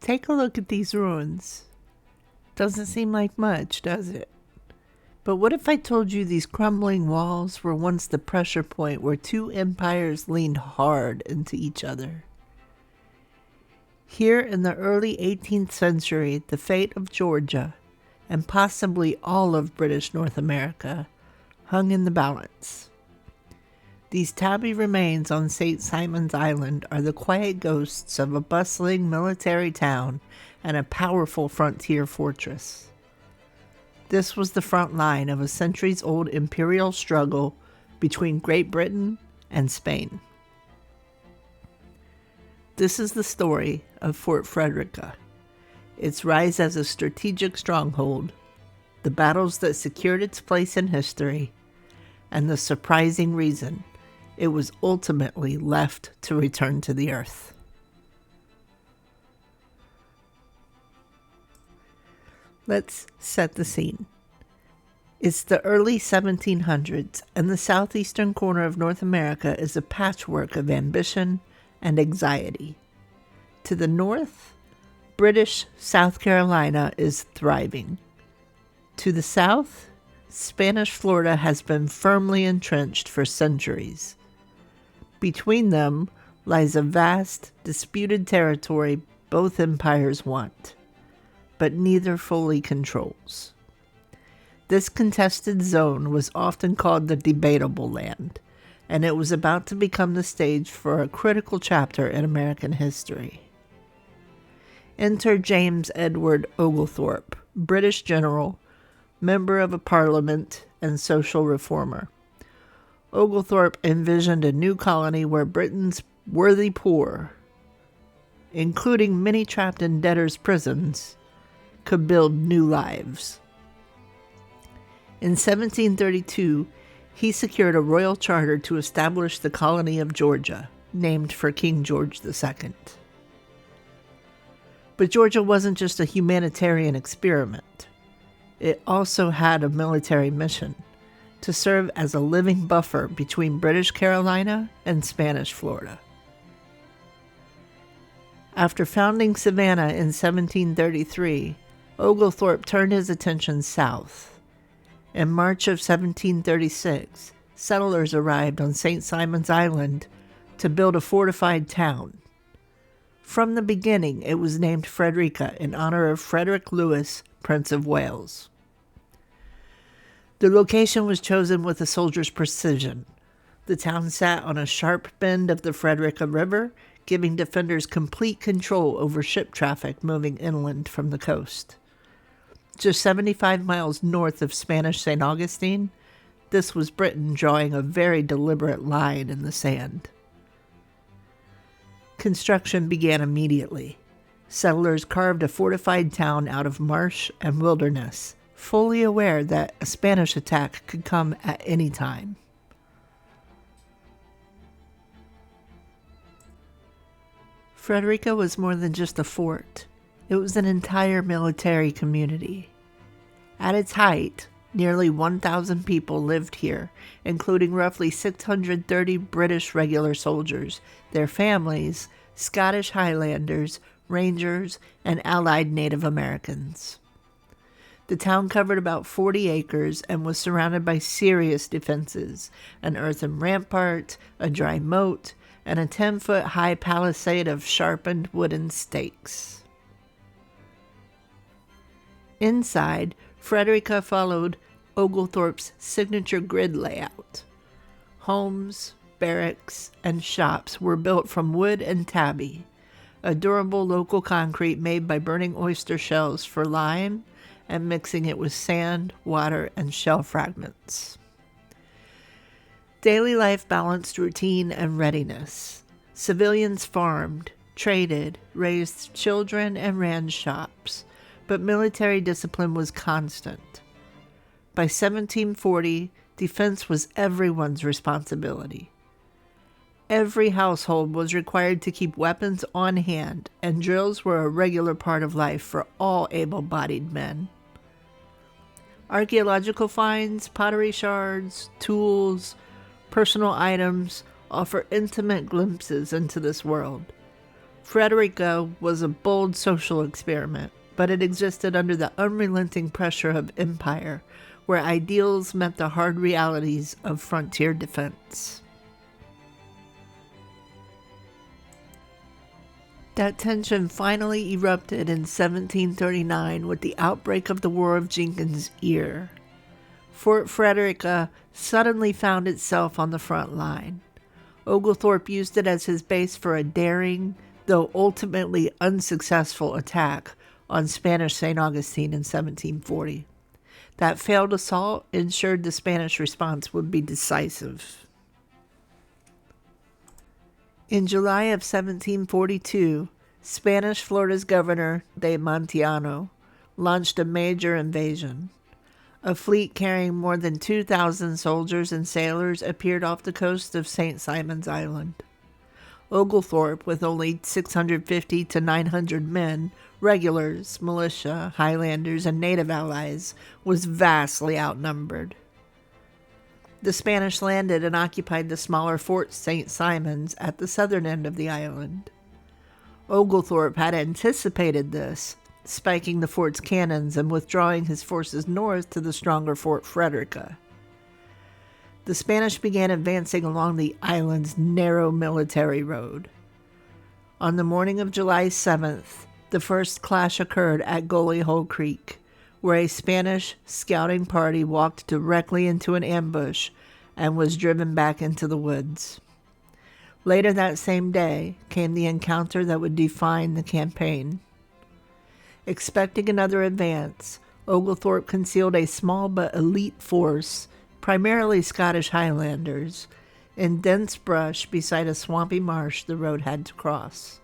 Take a look at these ruins. Doesn't seem like much, does it? But what if I told you these crumbling walls were once the pressure point where two empires leaned hard into each other? Here in the early 18th century, the fate of Georgia, and possibly all of British North America, hung in the balance. These tabby remains on St. Simon's Island are the quiet ghosts of a bustling military town and a powerful frontier fortress. This was the front line of a centuries-old imperial struggle between Great Britain and Spain. This is the story of Fort Frederica, its rise as a strategic stronghold, the battles that secured its place in history, and the surprising reason it was ultimately left to return to the earth. Let's set the scene. It's the early 1700s, and the southeastern corner of North America is a patchwork of ambition and anxiety. To the north, British South Carolina is thriving. To the south, Spanish Florida has been firmly entrenched for centuries. Between them lies a vast, disputed territory both empires want, but neither fully controls. This contested zone was often called the Debatable Land, and it was about to become the stage for a critical chapter in American history. Enter James Edward Oglethorpe, British general, member of a parliament, and social reformer. Oglethorpe envisioned a new colony where Britain's worthy poor, including many trapped in debtors' prisons, could build new lives. In 1732, he secured a royal charter to establish the colony of Georgia, named for King George II. But Georgia wasn't just a humanitarian experiment. It also had a military mission to serve as a living buffer between British Carolina and Spanish Florida. After founding Savannah in 1733, Oglethorpe turned his attention south. In March of 1736, settlers arrived on St. Simon's Island to build a fortified town. From the beginning, it was named Frederica in honor of Frederick Lewis, Prince of Wales. The location was chosen with a soldier's precision. The town sat on a sharp bend of the Frederica River, giving defenders complete control over ship traffic moving inland from the coast. Just 75 miles north of Spanish St. Augustine, this was Britain drawing a very deliberate line in the sand. Construction began immediately. Settlers carved a fortified town out of marsh and wilderness, fully aware that a Spanish attack could come at any time. Frederica was more than just a fort. It was an entire military community. At its height, nearly 1,000 people lived here, including roughly 630 British regular soldiers, their families, Scottish Highlanders, Rangers, and Allied Native Americans. The town covered about 40 acres and was surrounded by serious defenses, an earthen rampart, a dry moat, and a 10-foot-high palisade of sharpened wooden stakes. Inside, Frederica followed Oglethorpe's signature grid layout. Homes, barracks, and shops were built from wood and tabby, a durable local concrete made by burning oyster shells for lime and mixing it with sand, water, and shell fragments. Daily life balanced routine and readiness. Civilians farmed, traded, raised children, and ran shops, but military discipline was constant. By 1740, defense was everyone's responsibility. Every household was required to keep weapons on hand, and drills were a regular part of life for all able-bodied men. Archaeological finds, pottery shards, tools, personal items offer intimate glimpses into this world. Frederica was a bold social experiment, but it existed under the unrelenting pressure of empire, where ideals met the hard realities of frontier defense. That tension finally erupted in 1739 with the outbreak of the War of Jenkins Ear. Fort Frederica suddenly found itself on the front line. Oglethorpe used it as his base for a daring, though ultimately unsuccessful, attack on Spanish St. Augustine in 1740. That failed assault ensured the Spanish response would be decisive. In July of 1742, Spanish Florida's governor de Montillano launched a major invasion. A fleet carrying more than 2,000 soldiers and sailors appeared off the coast of St. Simon's Island. Oglethorpe, with only 650 to 900 men, regulars, militia, Highlanders, and native allies, was vastly outnumbered. The Spanish landed and occupied the smaller Fort St. Simon's at the southern end of the island. Oglethorpe had anticipated this, spiking the fort's cannons and withdrawing his forces north to the stronger Fort Frederica. The Spanish began advancing along the island's narrow military road. On the morning of July 7th, the first clash occurred at Gully Hole Creek, where a Spanish scouting party walked directly into an ambush and was driven back into the woods. Later that same day came the encounter that would define the campaign. Expecting another advance, Oglethorpe concealed a small but elite force, primarily Scottish Highlanders, in dense brush beside a swampy marsh the road had to cross.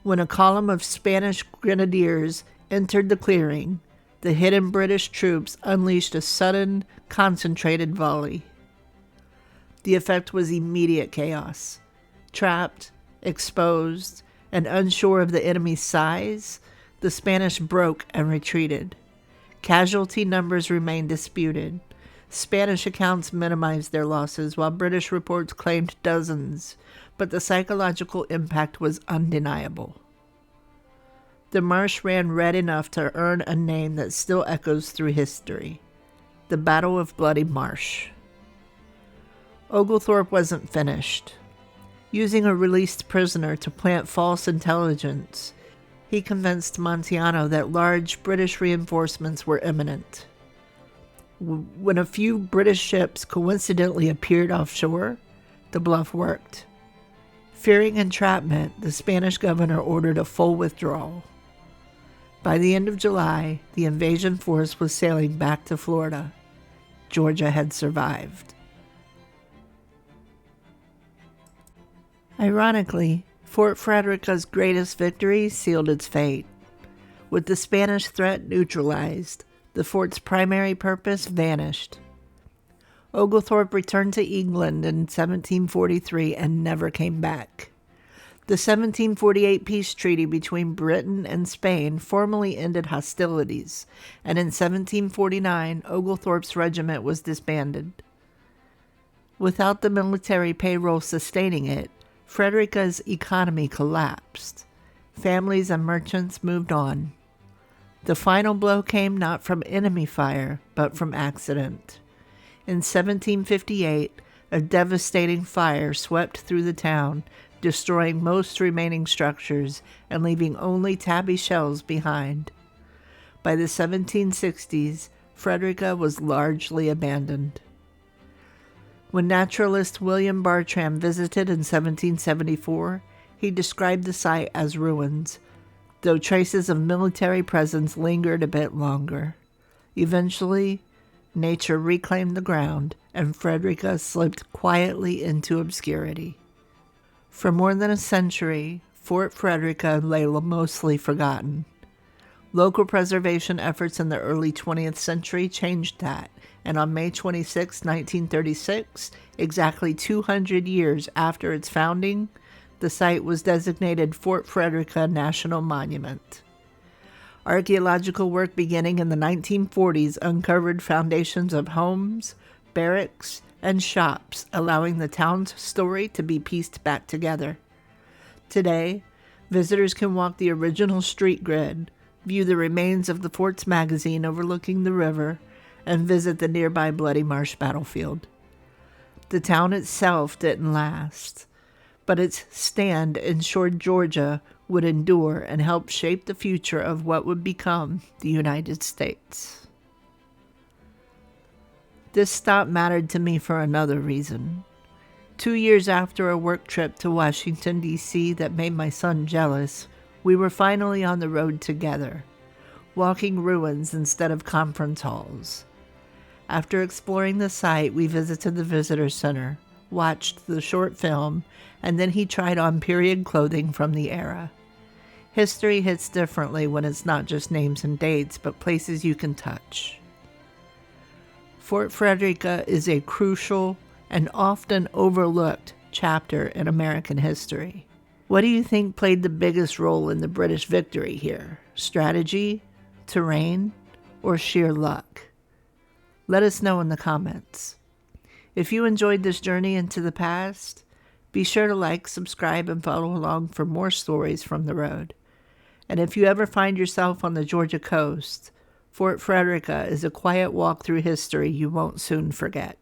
When a column of Spanish grenadiers entered the clearing, the hidden British troops unleashed a sudden, concentrated volley. The effect was immediate chaos. Trapped, exposed, and unsure of the enemy's size, the Spanish broke and retreated. Casualty numbers remained disputed. Spanish accounts minimized their losses, while British reports claimed dozens, but the psychological impact was undeniable. The marsh ran red enough to earn a name that still echoes through history: the Battle of Bloody Marsh. Oglethorpe wasn't finished. Using a released prisoner to plant false intelligence, he convinced Montillano that large British reinforcements were imminent. When a few British ships coincidentally appeared offshore, the bluff worked. Fearing entrapment, the Spanish governor ordered a full withdrawal. By the end of July, the invasion force was sailing back to Florida. Georgia had survived. Ironically, Fort Frederica's greatest victory sealed its fate. With the Spanish threat neutralized, the fort's primary purpose vanished. Oglethorpe returned to England in 1743 and never came back. The 1748 peace treaty between Britain and Spain formally ended hostilities, and in 1749 Oglethorpe's regiment was disbanded. Without the military payroll sustaining it, Frederica's economy collapsed. Families and merchants moved on. The final blow came not from enemy fire, but from accident. In 1758, a devastating fire swept through the town, destroying most remaining structures and leaving only tabby shells behind. By the 1760s, Frederica was largely abandoned. When naturalist William Bartram visited in 1774, he described the site as ruins, though traces of military presence lingered a bit longer. Eventually, nature reclaimed the ground, and Frederica slipped quietly into obscurity. For more than a century, Fort Frederica lay mostly forgotten. Local preservation efforts in the early 20th century changed that, and on May 26, 1936, exactly 200 years after its founding, the site was designated Fort Frederica National Monument. Archaeological work beginning in the 1940s uncovered foundations of homes, barracks, and shops, allowing the town's story to be pieced back together. Today, visitors can walk the original street grid, view the remains of the fort's magazine overlooking the river, and visit the nearby Bloody Marsh battlefield. The town itself didn't last, but its stand in Shore, Georgia would endure and help shape the future of what would become the United States. This stop mattered to me for another reason. 2 years after a work trip to Washington, D.C. that made my son jealous, we were finally on the road together, walking ruins instead of conference halls. After exploring the site, we visited the visitor center, watched the short film, and then he tried on period clothing from the era. History hits differently when it's not just names and dates, but places you can touch. Fort Frederica is a crucial and often overlooked chapter in American history. What do you think played the biggest role in the British victory here? Strategy, terrain, or sheer luck? Let us know in the comments. If you enjoyed this journey into the past, be sure to like, subscribe, and follow along for more stories from the road. And if you ever find yourself on the Georgia coast, Fort Frederica is a quiet walk through history you won't soon forget.